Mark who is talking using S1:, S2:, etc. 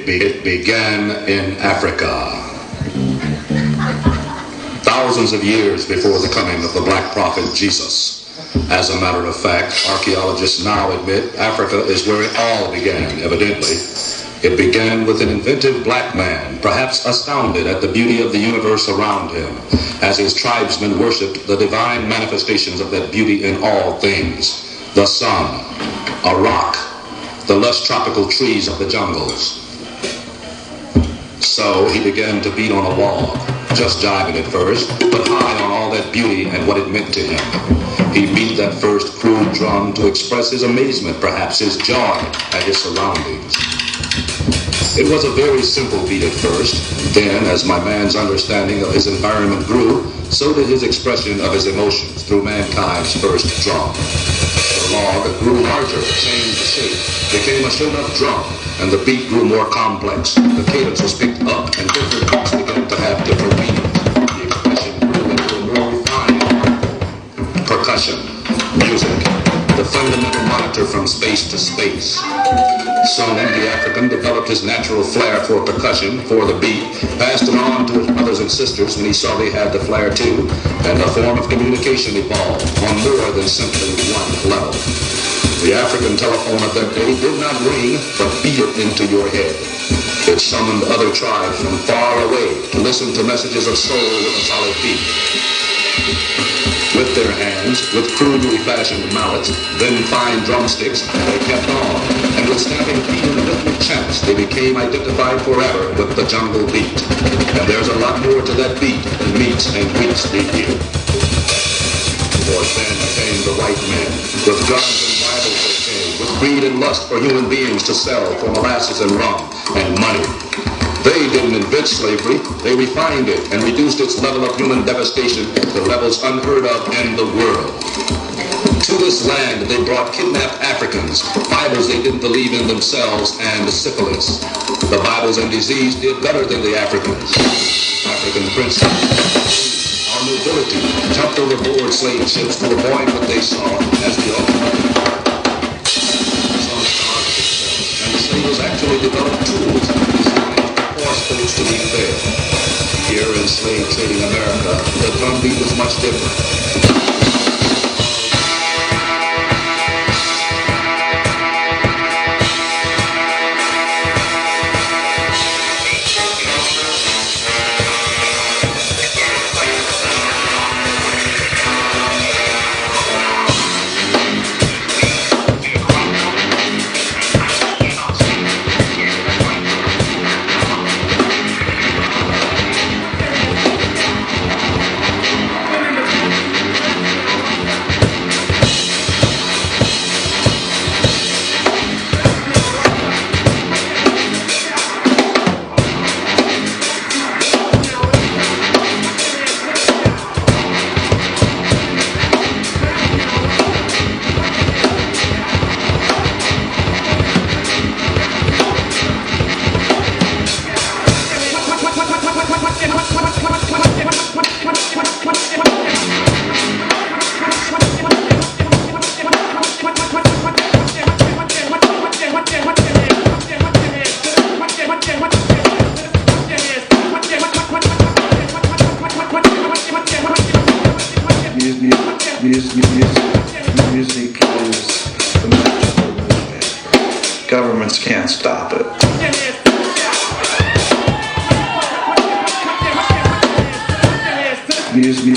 S1: It began in Africa. Thousands of years before the coming of the black prophet Jesus. As a matter of fact, archaeologists now admit Africa is where it all began, evidently. It began with an inventive black man, perhaps astounded at the beauty of the universe around him, as his tribesmen worshipped the divine manifestations of that beauty in all things. The sun, a rock, the lush tropical trees of the jungles. So he began to beat on a wall, just jiving at first, but high on all that beauty and what it meant to him. He beat that first crude drum to express his amazement, perhaps his joy at his surroundings. It was a very simple beat at first. Then, as my man's understanding of his environment grew, so did his expression of his emotions through mankind's first drum. The log grew larger, changed shape, became a shown-up drum, and the beat grew more complex. The cadence was picked up, and different beats began to have different meanings. The expression grew into a more refined percussion, music, the fundamental monitor from space to space. Soon, the African developed his natural flair for percussion, for the beat, passed it on to his brothers and sisters when he saw they had the flair too, and a form of communication evolved on more than simply one level. The African telephone of that day did not ring, but beat it into your head. It summoned other tribes from far away to listen to messages of soul with a solid beat. With their hands, with crudely fashioned mallets, then fine drumsticks, they kept on, and with stamping feet and rhythmic chants, they became identified forever with the jungle beat. And there's a lot more to that beat than meats and greets they hear. For then came the white men, with guns and Bibles they came, with greed and lust for human beings to sell for molasses and rum and money. They didn't invent slavery, they refined it and reduced its level of human devastation to levels unheard of in the world. To this land they brought kidnapped Africans, Bibles they didn't believe in themselves, and syphilis. The Bibles and disease did better than the Africans. African princes, our nobility, jumped overboard slave ships to avoid what they saw as the ultimate. Some starved themselves, and the slaves actually developed tools folks to be fair. Here in slave trading America, the drumbeat was much different.
S2: Music is the magical movement. Governments can't stop it. Music.